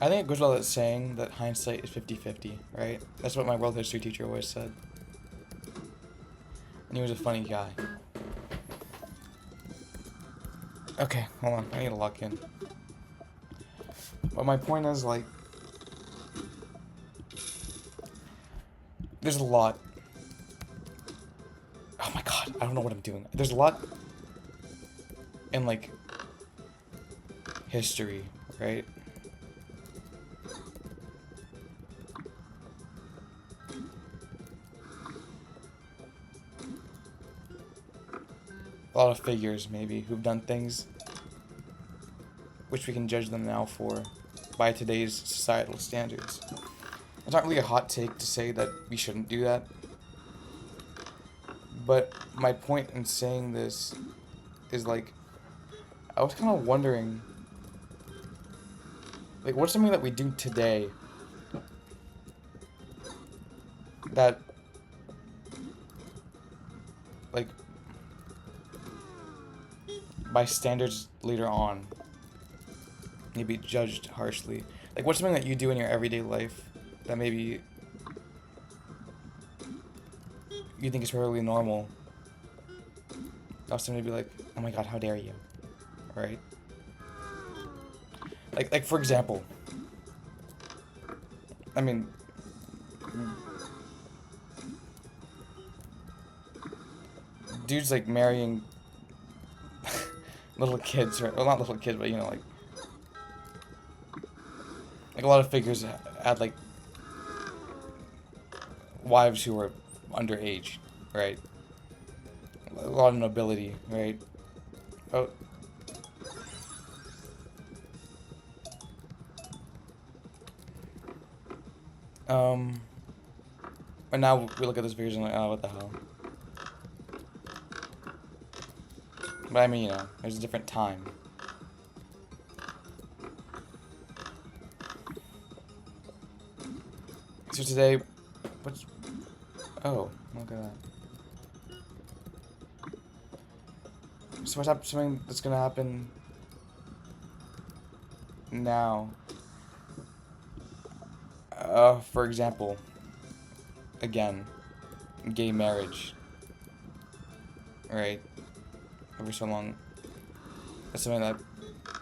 I think it goes without saying that hindsight is 50-50, right? That's what my world history teacher always said. And he was a funny guy. Okay, hold on. I need to lock in. But my point is, like, there's a lot. Oh my god, I don't know what I'm doing. There's a lot in, like, history, right? A lot of figures, maybe, who've done things which we can judge them now for by today's societal standards. It's not really a hot take to say that we shouldn't do that, but my point in saying this is, like, I was kind of wondering, like, what's something that we do today that, like, by standards later on, may be judged harshly. Like, what's something that you do in your everyday life that maybe you think is perfectly normal? Now somebody be like, "Oh my god, how dare you?" Right? Like for example, I mean, dudes like marrying little kids, right? Well, not little kids, but you know, like a lot of figures had like wives who were underage, right? A lot of nobility, right? Oh, um, and now we look at those figures and like, oh, what the hell? But I mean, you know, there's a different time. So today, what's... Oh, look at that. So what's something that's gonna happen now? For example, again, gay marriage, right? Every so long, that's something that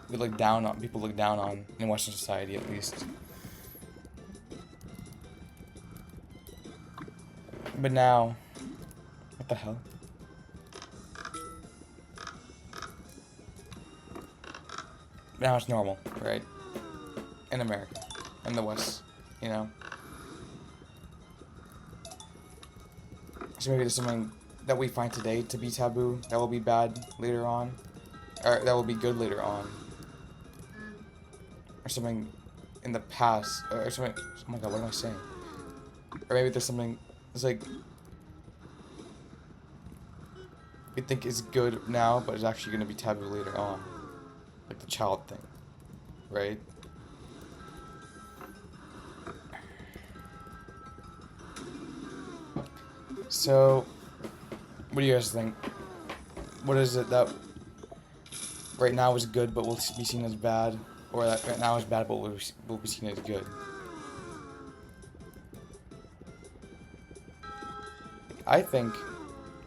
we look down on. People look down on in Western society, at least. But now, what the hell? Now it's normal, right? In America, in the West, you know? So maybe there's something that we find today to be taboo that will be bad later on, or that will be good later on, or something in the past, or something. Oh my god, what am I saying? Or maybe there's something that's like we think is good now, but is actually going to be taboo later on, like the child thing, right? So, what do you guys think? What is it that right now is good but will be seen as bad, or that right now is bad but will be seen as good? I think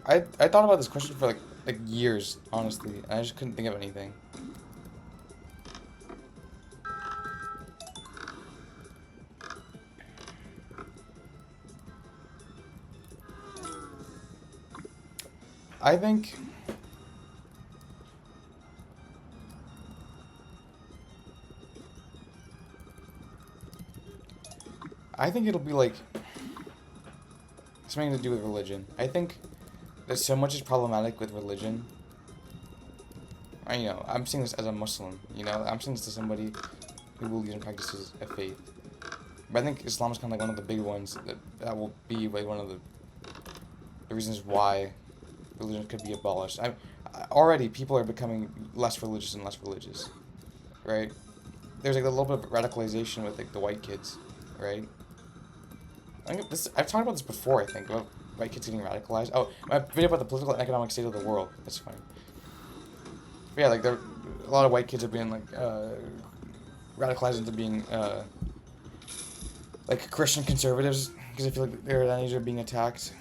I thought about this question for like years, honestly, and I just couldn't think of anything. I think it'll be like something to do with religion. I think there's so much is problematic with religion. You know, I'm saying this as a Muslim, you know, I'm saying this to somebody who believes and practices a faith. But I think Islam is kind of like one of the big ones that will be like one of the reasons why religion could be abolished. Already people are becoming less religious and less religious, right? There's like a little bit of radicalization with like the white kids, right? I've talked about this before, I think, about white kids getting radicalized. Oh, my video about the political and economic state of the world. That's funny. But yeah, like a lot of white kids are being like radicalized into being like Christian conservatives because I feel like their identities are being attacked.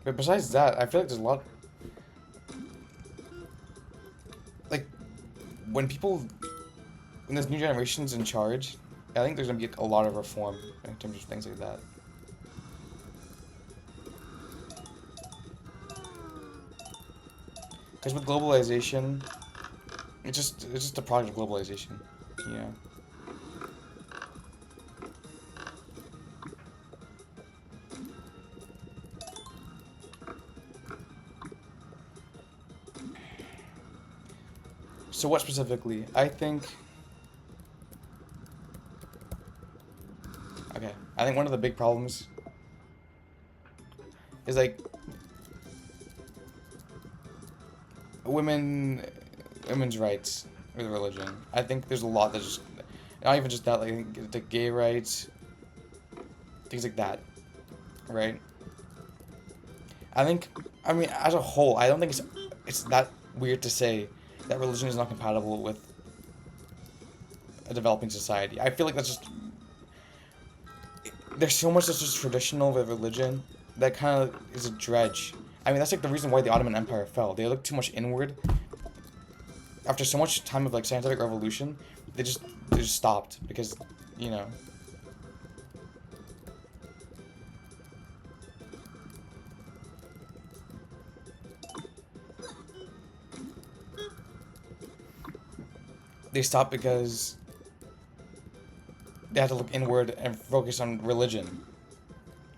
But besides that, I feel like there's a lot. Like, when there's new generations in charge, I think there's gonna be a lot of reform in terms of things like that. Because with globalization, it's just a product of globalization, you know. So what specifically? I think one of the big problems is like women's rights with religion. I think there's a lot that just not even just that, like the gay rights, things like that, right? I mean, as a whole, I don't think it's that weird to say that religion is not compatible with a developing society. I feel like that's just there's so much that's just traditional with religion that kind of is a dredge. I mean, that's like the reason why the Ottoman Empire fell. They looked too much inward. After so much time of like scientific revolution, they just stopped because, you know. They stopped because they had to look inward and focus on religion.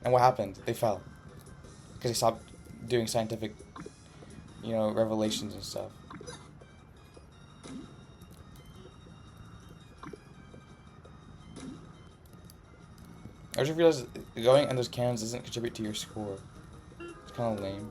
And what happened? They fell. Because they stopped doing scientific, you know, revelations and stuff. I just realized going on those cannons doesn't contribute to your score. It's kind of lame.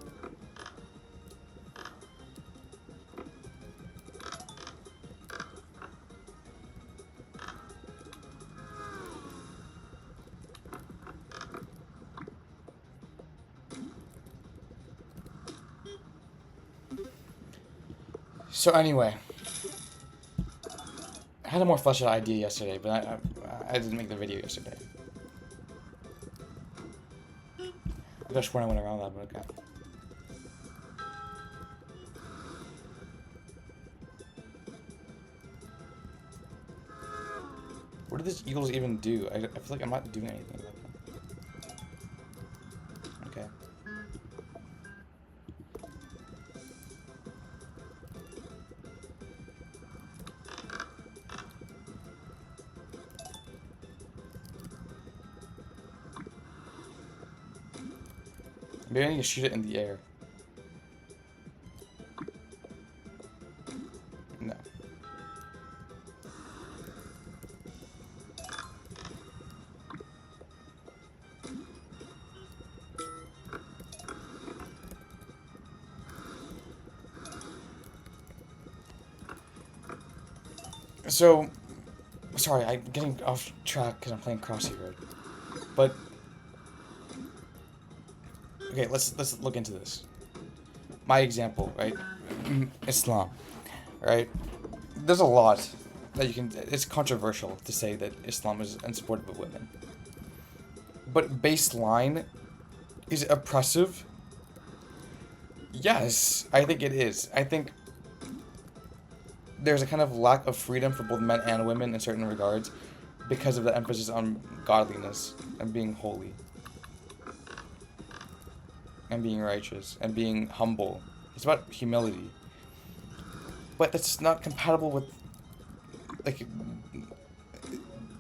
So anyway, I had a more fleshed out idea yesterday, but I didn't make the video yesterday. I just when I went around that, but okay. What did these eagles even do? I feel like I'm not doing anything about them. Okay. Maybe I need to shoot it in the air. No. So, sorry, I'm getting off track because I'm playing Crossy Road. But okay, let's look into this. My example, right? Islam, right? There's a lot that you can. It's controversial to say that Islam is unsupportive of women. But baseline, is it oppressive? Yes, I think it is. I think there's a kind of lack of freedom for both men and women in certain regards because of the emphasis on godliness and being holy. And being righteous and being humble. It's about humility. But that's not compatible with, like,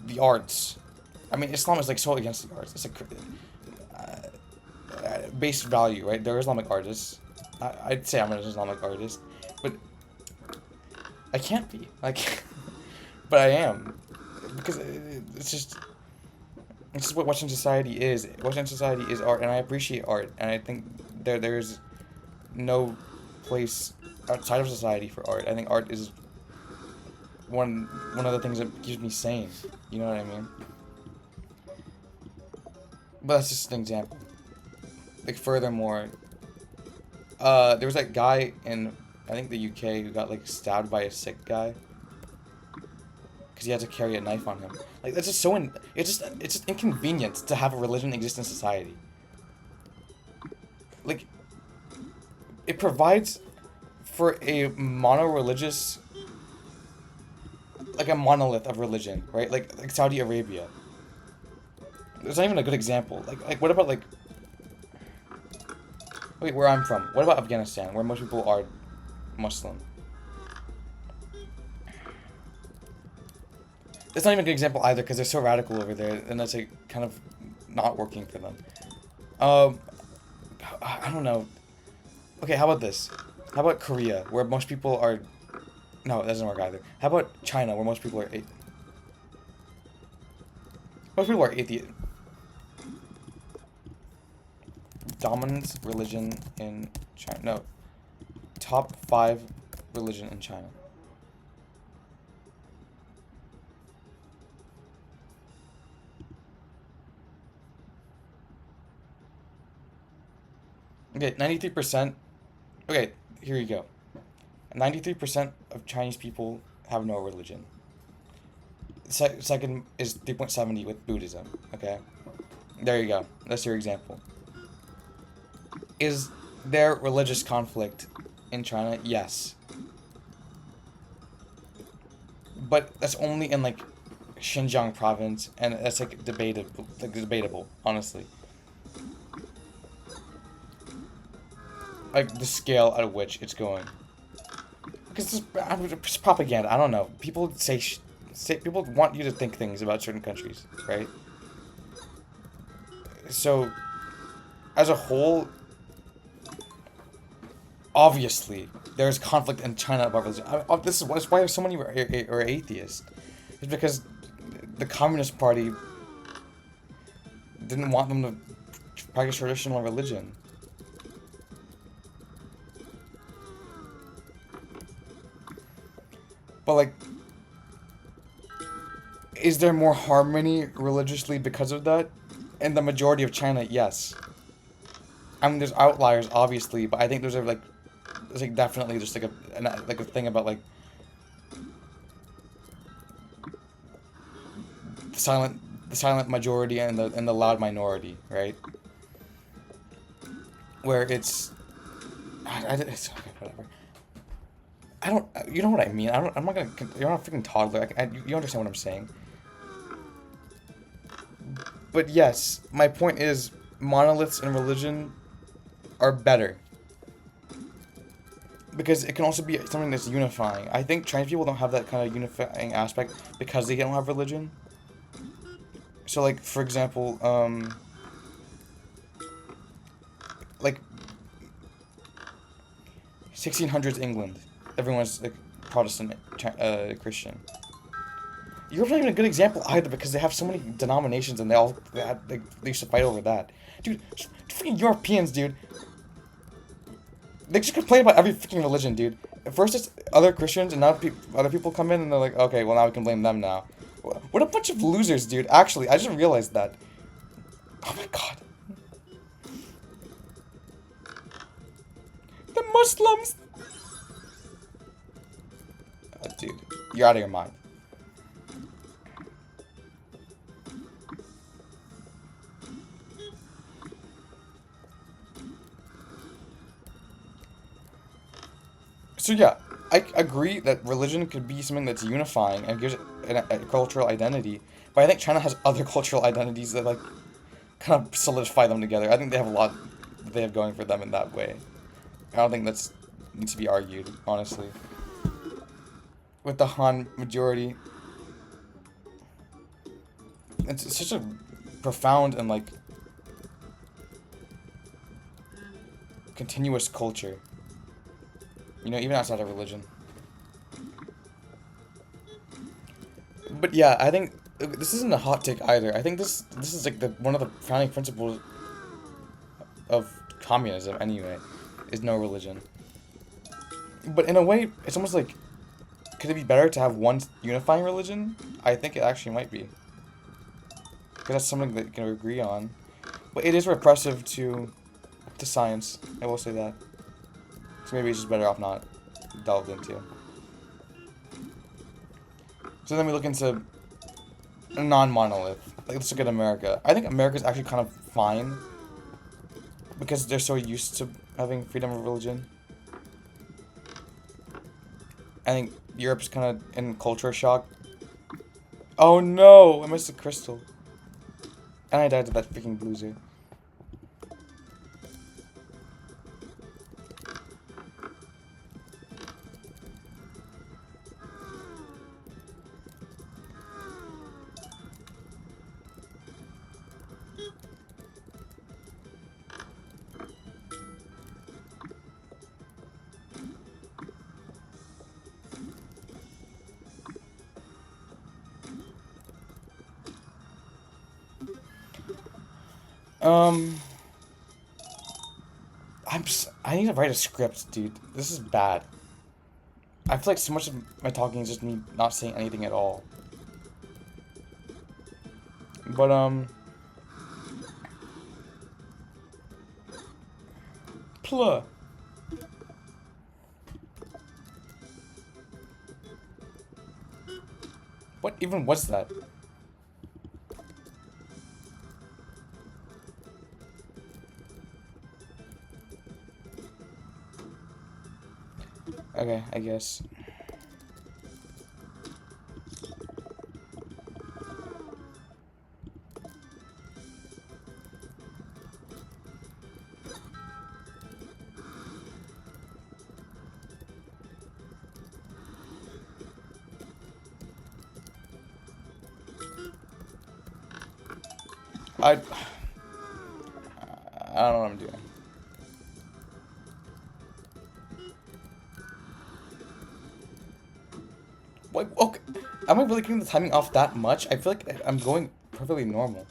the arts. I mean, Islam is, like, so against the arts. It's a base value, right? They're Islamic artists. I'd say I'm an Islamic artist. But I can't be. Like, but I am. Because it's just what Western society is. Western society is art, and I appreciate art, and I think there's no place outside of society for art. I think art is one of the things that keeps me sane. You know what I mean? But that's just an example. Like, furthermore, There was that guy in, I think, the UK who got like stabbed by a Sikh guy because he had to carry a knife on him. Like that's just so it's just inconvenient to have a religion exist in society. Like it provides for a mono-religious, like a monolith of religion, right? Like Saudi Arabia. It's not even a good example. Like what about like, wait, where I'm from? What about Afghanistan, where most people are Muslim? It's not even a good example either because they're so radical over there, and that's like kind of not working for them. Um, I don't know. Okay, how about this? How about Korea, where most people are... No, it doesn't work either. How about China, where most people are... Most people are atheist. Dominant religion in China. No. Top 5 religion in China. Okay, 93%. Okay, here you go. 93% of Chinese people have no religion. Second is 3.70 with Buddhism. Okay, there you go. That's your example. Is there religious conflict in China? Yes. But that's only in like Xinjiang province, and that's like debatable, honestly. Like the scale at which it's going. Because it's propaganda. I don't know. People say people want you to think things about certain countries, right? So, as a whole, obviously, there's conflict in China about religion. This is why so many are atheists. It's because the Communist Party didn't want them to practice traditional religion. But, like, is there more harmony religiously because of that? In the majority of China, yes. I mean, there's outliers, obviously, but I think there's definitely just like a thing about like the silent majority and the loud minority, right? Where it's okay, whatever. I don't. You know what I mean? I'm not gonna. You're not a freaking toddler. You understand what I'm saying? But yes, my point is, monoliths in religion are better because it can also be something that's unifying. I think Chinese people don't have that kind of unifying aspect because they don't have religion. So, like, for example, like 1600s England. Everyone's like Protestant, Christian. Europe's not even a good example either because they have so many denominations and they used to fight over that. Dude, freaking Europeans, dude. They just complain about every freaking religion, dude. At first it's other Christians and now other people come in and they're like, okay, well now we can blame them now. What a bunch of losers, dude. Actually, I just realized that. Oh my god. The Muslims! Dude, you're out of your mind. So yeah, I agree that religion could be something that's unifying and gives it a cultural identity, but I think China has other cultural identities that like kind of solidify them together. I think they have a lot that they have going for them in that way. I don't think that's needs to be argued, honestly. With the Han majority, it's such a profound and like continuous culture. You know, even outside of religion. But yeah, I think this isn't a hot take either. I think this is like one of the founding principles of communism anyway, is no religion. But in a way, it's almost like, could it be better to have one unifying religion? I think it actually might be. Because that's something that you can agree on. But it is repressive to science, I will say that. So maybe it's just better off not delved into. So then we look into a non-monolith. Like, let's look at America. I think America's actually kind of fine because they're so used to having freedom of religion. I think Europe's kind of in culture shock. Oh no! I missed the crystal. And I died to that freaking loser. I need to write a script, dude. This is bad. I feel like so much of my talking is just me not saying anything at all. But, Pluh. What even was that? Okay, I guess. I don't know what I'm doing. What? Okay. Am I really getting the timing off that much? I feel like I'm going perfectly normal.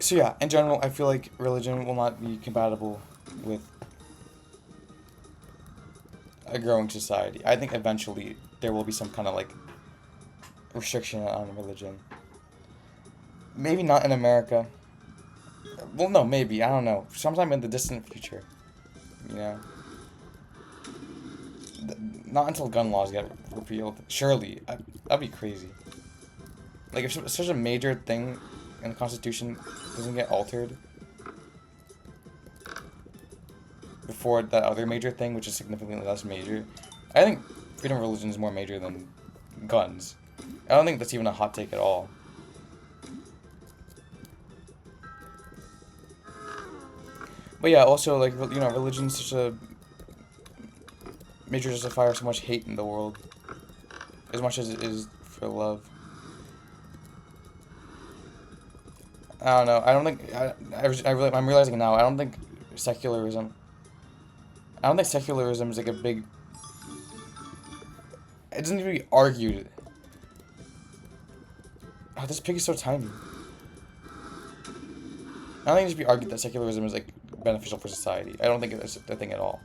So yeah, in general, I feel like religion will not be compatible with a growing society. I think eventually there will be some kind of like restriction on religion. Maybe not in America. Well, no, maybe. I don't know. Sometime in the distant future. You know? Not until gun laws get repealed. Surely. That'd be crazy. Like, if such a major thing in the Constitution doesn't get altered before that other major thing, which is significantly less major, I think freedom of religion is more major than guns. I don't think that's even a hot take at all. But yeah, also, like, you know, religion's such a major justifier of so much hate in the world, as much as it is for love. I don't know. I don't think I'm realizing now. I don't think secularism is like a big. It doesn't need to be argued. Oh, this pig is so tiny. I don't think it needs to be argued that secularism is like beneficial for society. I don't think it's a thing at all.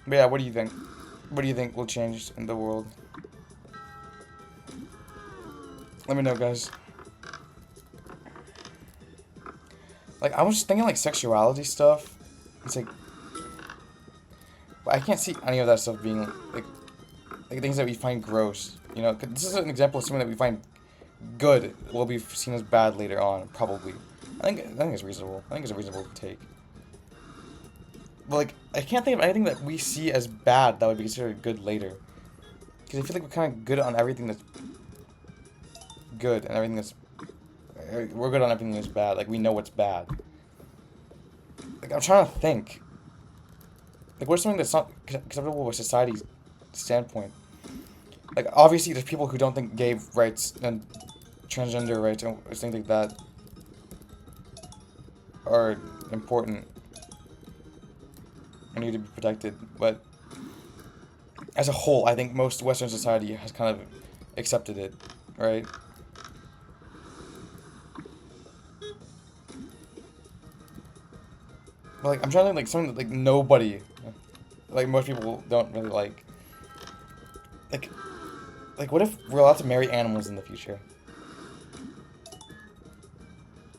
But yeah, what do you think? What do you think will change in the world? Let me know, guys. Like, I was just thinking, like, sexuality stuff. It's like... I can't see any of that stuff being, like things that we find gross. You know, 'cause this is an example of something that we find good will be seen as bad later on, probably. I think it's reasonable. I think it's a reasonable take. But, like, I can't think of anything that we see as bad that would be considered good later. Because I feel like we're kind of good on everything that's good and everything that's... We're good on everything that's bad. Like, we know what's bad. Like, I'm trying to think. Like, what's something that's not acceptable with society's standpoint? Like, obviously, there's people who don't think gay rights and transgender rights and things like that are important and need to be protected, but as a whole, I think most Western society has kind of accepted it, right? But like, I'm trying to think like something that like nobody, like most people don't really like. Like, what if we're allowed to marry animals in the future?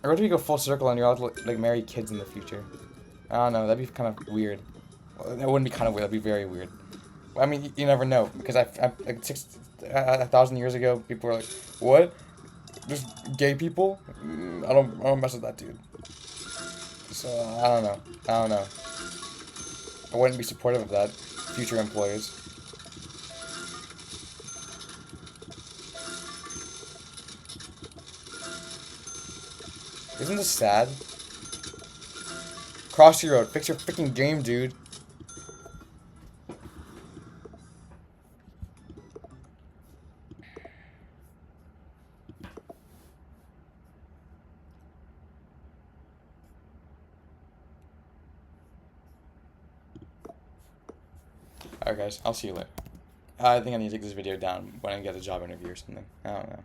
Or what if we go full circle and you're allowed to like marry kids in the future? I don't know. That'd be kind of weird. Well, that wouldn't be kind of weird. That'd be very weird. I mean, you never know because I like 1,000 years ago, people were like, "What? Just gay people? I don't mess with that, dude." So I don't know. I don't know. I wouldn't be supportive of that. Future employers. Isn't this sad? Crossy Road, fix your freaking game, dude. Alright guys, I'll see you later. I think I need to take this video down when I get a job interview or something. I don't know.